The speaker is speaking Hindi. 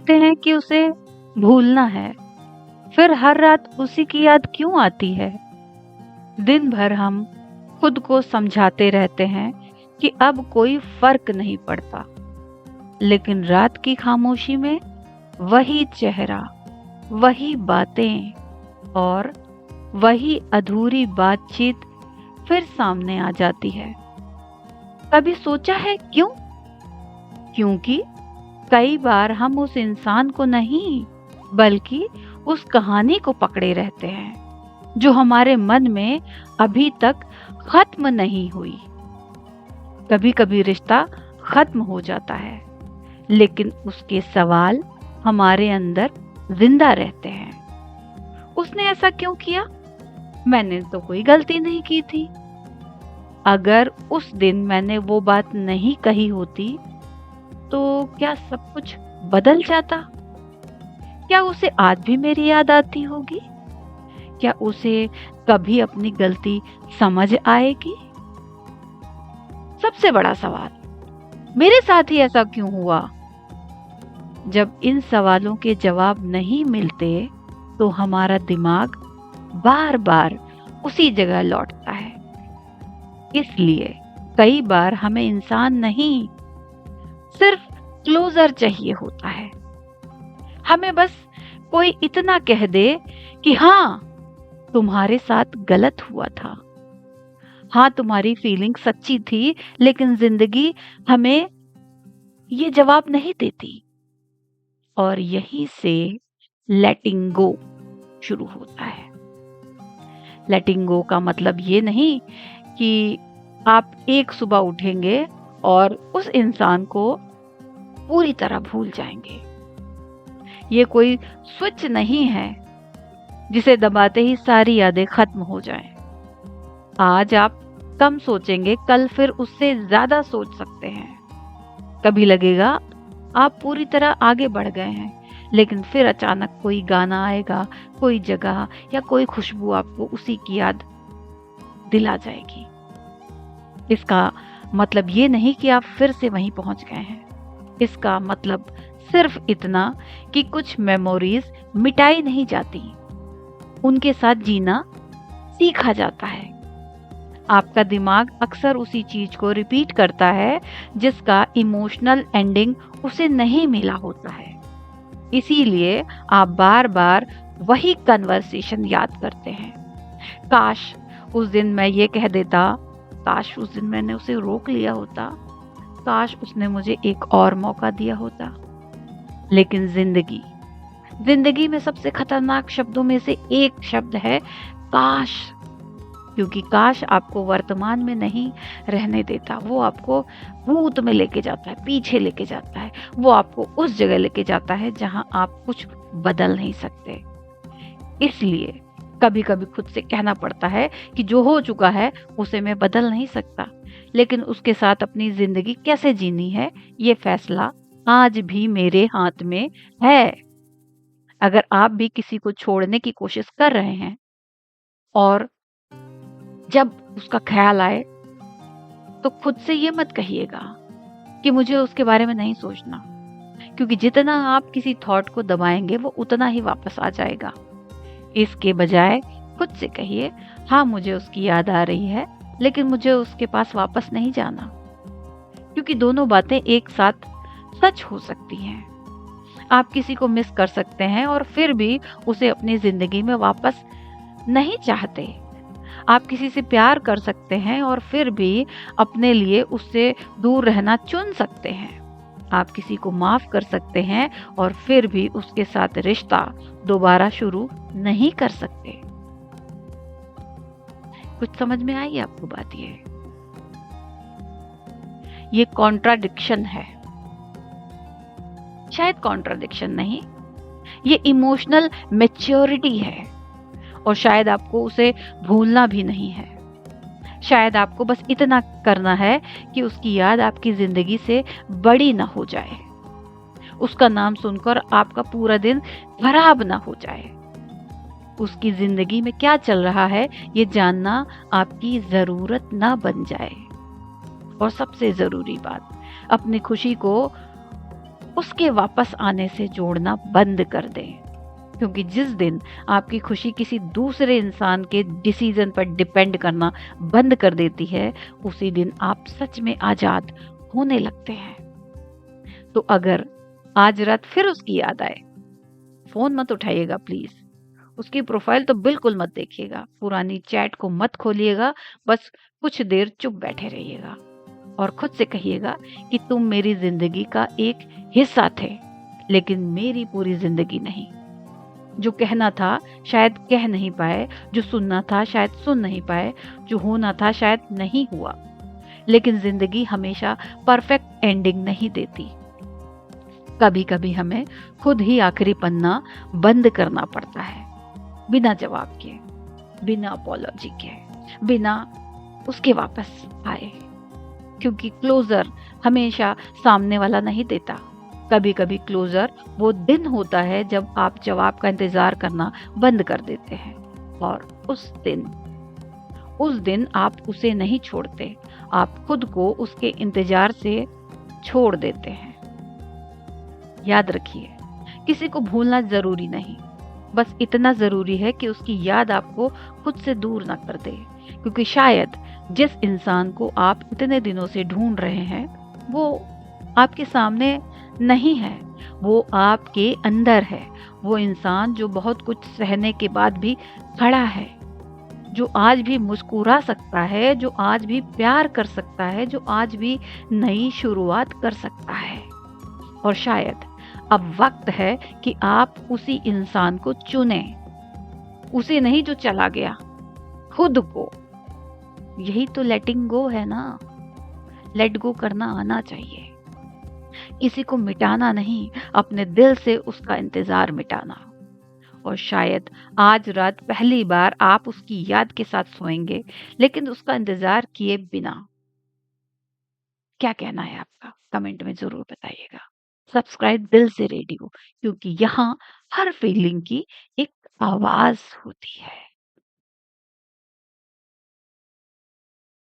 सोचते हैं कि उसे भूलना है, फिर हर रात उसी की याद क्यों आती है? दिन भर हम खुद को समझाते रहते हैं कि अब कोई फर्क नहीं पड़ता, लेकिन रात की खामोशी में वही चेहरा, वही बातें और वही अधूरी बातचीत फिर सामने आ जाती है। कभी सोचा है क्यों? क्योंकि कई बार हम उस इंसान को नहीं, बल्कि उस कहानी को पकड़े रहते हैं जो हमारे मन में अभी तक खत्म नहीं हुई। कभी कभी रिश्ता खत्म हो जाता है, लेकिन उसके सवाल हमारे अंदर जिंदा रहते हैं। उसने ऐसा क्यों किया? मैंने तो कोई गलती नहीं की थी। अगर उस दिन मैंने वो बात नहीं कही होती तो क्या सब कुछ बदल जाता? क्या उसे आज भी मेरी याद आती होगी? क्या उसे कभी अपनी गलती समझ आएगी? सबसे बड़ा सवाल, मेरे साथ ही ऐसा क्यों हुआ? जब इन सवालों के जवाब नहीं मिलते तो हमारा दिमाग बार बार उसी जगह लौटता है। इसलिए कई बार हमें इंसान नहीं, सिर्फ क्लोजर चाहिए होता है। हमें बस कोई इतना कह दे कि हाँ, तुम्हारे साथ गलत हुआ था। हाँ, तुम्हारी फीलिंग सच्ची थी, लेकिन जिंदगी हमें ये जवाब नहीं देती। और यहीं से लेटिंग गो शुरू होता है। लेटिंग गो का मतलब ये नहीं कि आप एक सुबह उठेंगे और उस इंसान को पूरी तरह भूल जाएंगे। ये कोई स्विच नहीं है जिसे दबाते ही सारी यादें खत्म हो जाएं। आज आप कम सोचेंगे, कल फिर उससे ज्यादा सोच सकते हैं। कभी लगेगा आप पूरी तरह आगे बढ़ गए हैं, लेकिन फिर अचानक कोई गाना आएगा, कोई जगह या कोई खुशबू आपको उसी की याद दिला जाएगी। इसका मतलब ये नहीं कि आप फिर से वहीं पहुंच गए हैं। इसका मतलब सिर्फ इतना कि कुछ मेमोरीज मिटाई नहीं जाती, उनके साथ जीना सीखा जाता है। आपका दिमाग अक्सर उसी चीज को रिपीट करता है जिसका इमोशनल एंडिंग उसे नहीं मिला होता है। इसीलिए आप बार बार वही कन्वर्सेशन याद करते हैं। काश उस दिन मैं ये कह देता, काश उस दिन मैंने उसे रोक लिया होता, काश उसने मुझे एक और मौका दिया होता। लेकिन जिंदगी में सबसे खतरनाक शब्दों में से एक शब्द है काश। क्योंकि काश आपको वर्तमान में नहीं रहने देता, वो आपको भूत में लेके जाता है, पीछे लेके जाता है। वो आपको उस जगह लेके जाता है जहां आप कुछ बदल नहीं सकते। इसलिए कभी कभी खुद से कहना पड़ता है कि जो हो चुका है उसे मैं बदल नहीं सकता, लेकिन उसके साथ अपनी जिंदगी कैसे जीनी है ये फैसला आज भी मेरे हाथ में है। अगर आप भी किसी को छोड़ने की कोशिश कर रहे हैं और जब उसका ख्याल आए तो खुद से ये मत कहिएगा कि मुझे उसके बारे में नहीं सोचना, क्योंकि जितना आप किसी थॉट को दबाएंगे वो उतना ही वापस आ जाएगा। इसके बजाय खुद से कहिए, हाँ मुझे उसकी याद आ रही है, लेकिन मुझे उसके पास वापस नहीं जाना। क्योंकि दोनों बातें एक साथ सच हो सकती हैं। आप किसी को मिस कर सकते हैं और फिर भी उसे अपनी जिंदगी में वापस नहीं चाहते। आप किसी से प्यार कर सकते हैं और फिर भी अपने लिए उससे दूर रहना चुन सकते हैं। आप किसी को माफ कर सकते हैं और फिर भी उसके साथ रिश्ता दोबारा शुरू नहीं कर सकते। कुछ समझ में आई आपको बात? ये कॉन्ट्राडिक्शन है। शायद कॉन्ट्राडिक्शन नहीं, ये इमोशनल मैच्योरिटी है। और शायद आपको उसे भूलना भी नहीं है। शायद आपको बस इतना करना है कि उसकी याद आपकी जिंदगी से बड़ी ना हो जाए, उसका नाम सुनकर आपका पूरा दिन खराब ना हो जाए। उसकी जिंदगी में क्या चल रहा है ये जानना आपकी जरूरत ना बन जाए। और सबसे जरूरी बात, अपनी खुशी को उसके वापस आने से जोड़ना बंद कर दें। क्योंकि जिस दिन आपकी खुशी किसी दूसरे इंसान के डिसीजन पर डिपेंड करना बंद कर देती है, उसी दिन आप सच में आजाद होने लगते हैं। तो अगर आज रात फिर उसकी याद आए, फोन मत उठाइएगा प्लीज। उसकी प्रोफाइल तो बिल्कुल मत देखिएगा, पुरानी चैट को मत खोलिएगा, बस कुछ देर चुप बैठे रहिएगा और खुद से कहिएगा कि तुम मेरी जिंदगी का एक हिस्सा थे, लेकिन मेरी पूरी जिंदगी नहीं। जो कहना था शायद कह नहीं पाए, जो सुनना था शायद सुन नहीं पाए, जो होना था शायद नहीं हुआ। लेकिन जिंदगी हमेशा परफेक्ट एंडिंग नहीं देती। कभी कभी हमें खुद ही आखिरी पन्ना बंद करना पड़ता है, बिना जवाब के, बिना अपॉलॉजी के, बिना उसके वापस आए। क्योंकि क्लोजर हमेशा सामने वाला नहीं देता। कभी कभी क्लोजर वो दिन होता है जब आप जवाब का इंतजार करना बंद कर देते हैं, और उस दिन आप उसे नहीं छोड़ते, आप खुद को उसके इंतजार से छोड़ देते हैं। याद रखिए, किसी को भूलना जरूरी नहीं, बस इतना जरूरी है कि उसकी याद आपको खुद से दूर ना कर दे। क्योंकि शायद जिस इंसान को आप इतने दिनों से ढूंढ रहे हैं, वो आपके सामने नहीं है, वो आपके अंदर है। वो इंसान जो बहुत कुछ सहने के बाद भी खड़ा है, जो आज भी मुस्कुरा सकता है, जो आज भी प्यार कर सकता है, जो आज भी नई शुरुआत कर सकता है। और शायद अब वक्त है कि आप उसी इंसान को चुने, उसे नहीं जो चला गया, खुद को। यही तो लेटिंग गो है ना। लेट गो करना आना चाहिए। किसी को मिटाना नहीं, अपने दिल से उसका इंतजार मिटाना। और शायद आज रात पहली बार आप उसकी याद के साथ सोएंगे, लेकिन उसका इंतजार किए बिना। क्या कहना है आपका? कमेंट में जरूर बताइएगा। सब्सक्राइब दिल से रेडियो, क्योंकि यहाँ हर फीलिंग की एक आवाज होती है।